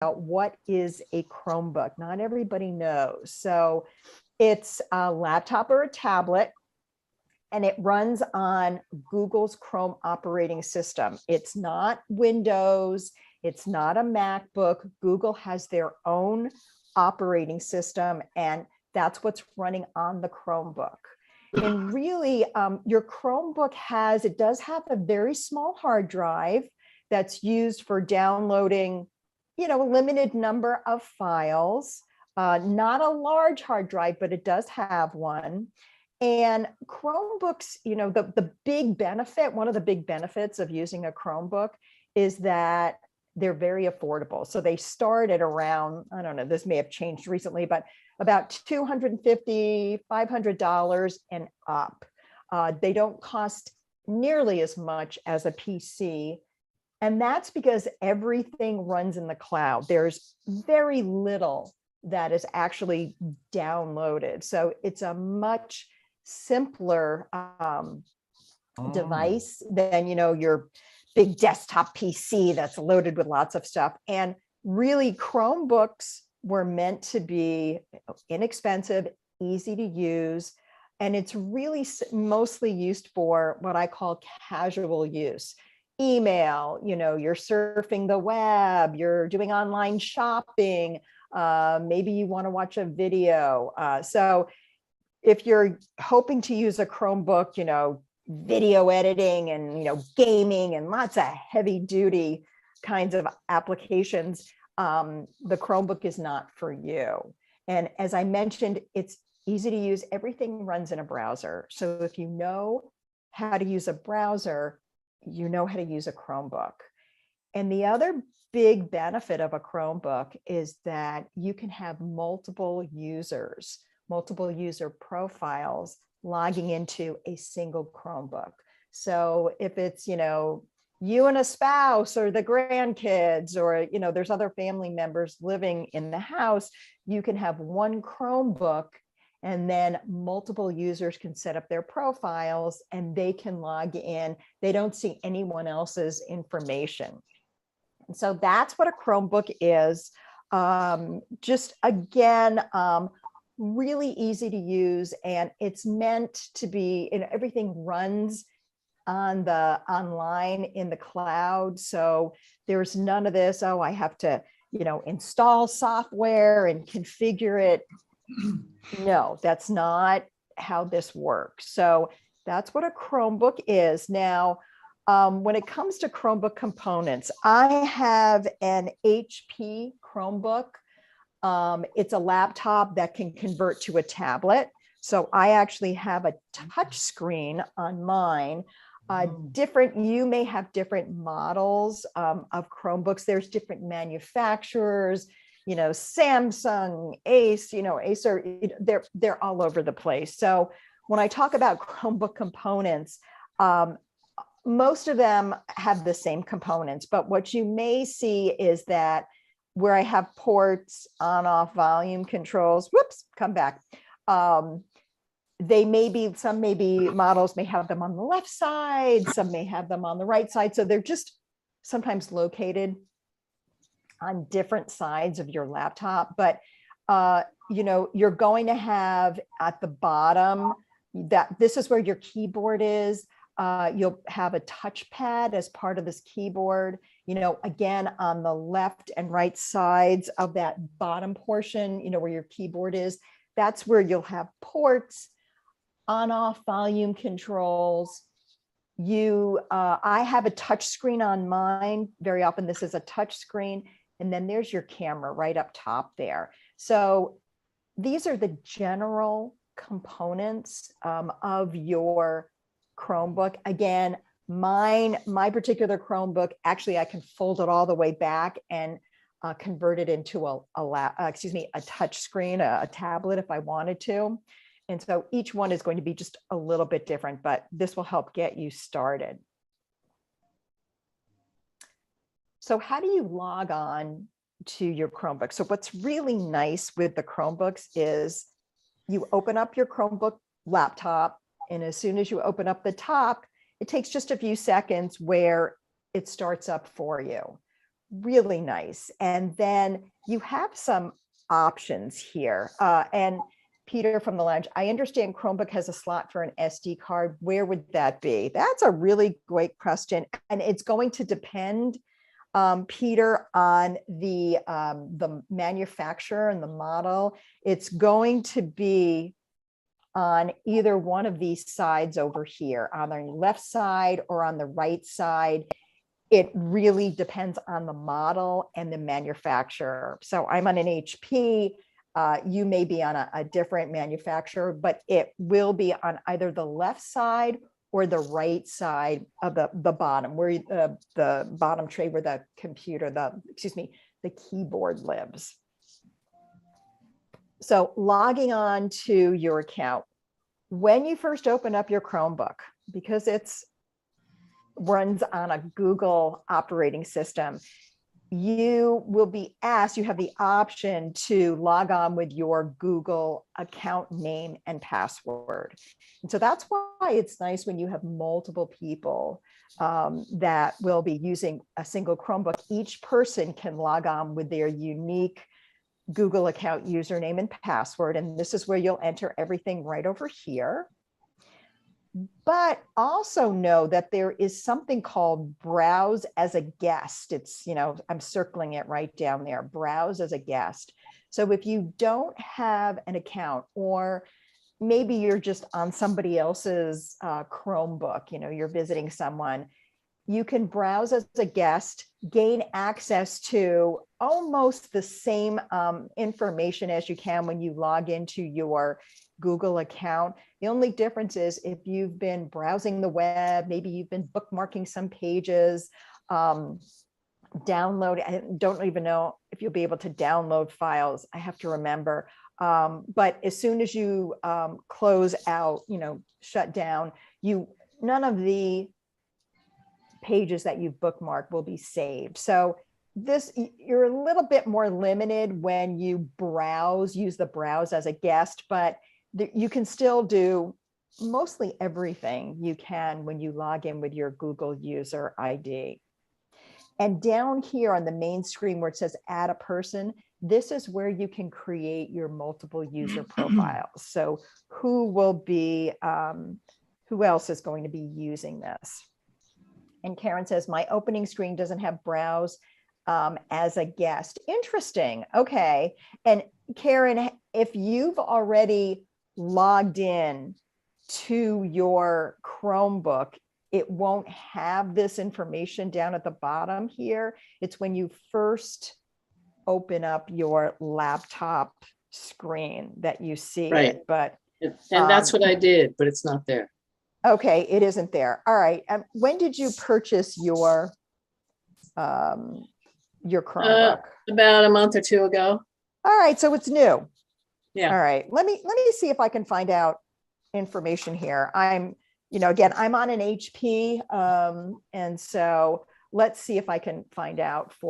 what is a Chromebook. Not everybody knows. So it's a laptop or a tablet, and it runs on Google's Chrome operating system. It's not Windows. It's not a MacBook. Google has their own operating system, and that's what's running on the Chromebook. And really, your Chromebook does have a very small hard drive that's used for downloading, a limited number of files, not a large hard drive, but it does have one. And Chromebooks, the big benefit, one of the big benefits of using a Chromebook is that they're very affordable. So they start at around, I don't know, this may have changed recently, but about $250, $500 and up. They don't cost nearly as much as a PC. And that's because everything runs in the cloud. There's very little that is actually downloaded. So it's a much simpler device than, your big desktop PC that's loaded with lots of stuff. And really, Chromebooks were meant to be inexpensive, easy to use, and it's really mostly used for what I call casual use. Email, you're surfing the web, you're doing online shopping, maybe you want to watch a video. So if you're hoping to use a Chromebook, video editing and, gaming and lots of heavy duty kinds of applications, the Chromebook is not for you. And as I mentioned, it's easy to use. Everything runs in a browser. So if you know how to use a browser, you know how to use a Chromebook. And the other big benefit of a Chromebook is that you can have multiple user profiles logging into a single Chromebook. So if it's, you and a spouse or the grandkids, or, there's other family members living in the house, you can have one Chromebook, and then multiple users can set up their profiles and they can log in. They don't see anyone else's information. And so that's what a Chromebook is. Just again, really easy to use, and it's meant to be, everything runs online in the cloud. So there's none of this, oh, I have to, install software and configure it. No, that's not how this works. So that's what a Chromebook is. Now, when it comes to Chromebook components, I have an HP Chromebook. It's a laptop that can convert to a tablet. So I actually have a touch screen on mine. You may have different models of Chromebooks. There's different manufacturers, Samsung, Acer, they're all over the place. So when I talk about Chromebook components, most of them have the same components, but what you may see is that where I have ports, on, off, volume controls, come back. Some models may have them on the left side, some may have them on the right side. So they're just sometimes located on different sides of your laptop. But, you're going to have at the bottom, this is where your keyboard is. You'll have a touchpad as part of this keyboard, again, on the left and right sides of that bottom portion, where your keyboard is, that's where you'll have ports, on, off, volume controls. I have a touch screen on mine. Very often this is a touch screen. And then there's your camera right up top there. So these are the general components of your Chromebook. Again, my particular Chromebook, actually, I can fold it all the way back and convert it into a touch screen, a tablet if I wanted to. And so each one is going to be just a little bit different, but this will help get you started. So how do you log on to your Chromebook? So what's really nice with the Chromebooks is you open up your Chromebook laptop, and as soon as you open up the top, it takes just a few seconds where it starts up for you. really nice. And then you have some options here. And Peter from the lounge, I understand Chromebook has a slot for an SD card. Where would that be? That's a really great question. And it's going to depend, Peter, on the manufacturer and the model. It's going to be on either one of these sides over here, on the left side or on the right side. It really depends on the model and the manufacturer. So I'm on an HP. You may be on a different manufacturer, but it will be on either the left side or the right side of the bottom, where the bottom tray where the computer, the keyboard lives. So logging on to your account, when you first open up your Chromebook, because it's runs on a Google operating system, you will be asked, you have the option to log on with your Google account name and password. And so that's why it's nice when you have multiple people that will be using a single Chromebook. Each person can log on with their unique Google account username and password. And this is where you'll enter everything right over here. But also know that there is something called browse as a guest. It's, I'm circling it right down there, browse as a guest. So if you don't have an account, or maybe you're just on somebody else's Chromebook, you're visiting someone, you can browse as a guest, gain access to almost the same information as you can when you log into your Google account. The only difference is if you've been browsing the web, maybe you've been bookmarking some pages, download. I don't even know if you'll be able to download files. I have to remember. But as soon as you close out, shut down, none of the pages that you've bookmarked will be saved. So you're a little bit more limited when you use the browse as a guest, but you can still do mostly everything you can when you log in with your Google user ID. And down here on the main screen where it says add a person, this is where you can create your multiple user profiles. So who else is going to be using this? And Karen says, my opening screen doesn't have browse as a guest. Interesting. Okay. And Karen, if you've already logged in to your Chromebook, it won't have this information down at the bottom here. It's when you first open up your laptop screen that you see it. But and that's what I did, but it's not there. Okay, it isn't there. All right. When did you purchase your Chromebook? About a month or two ago. All right, so it's new. Yeah. All right. Let me see if I can find out information here. Again, I'm on an HP, and so let's see if I can find out for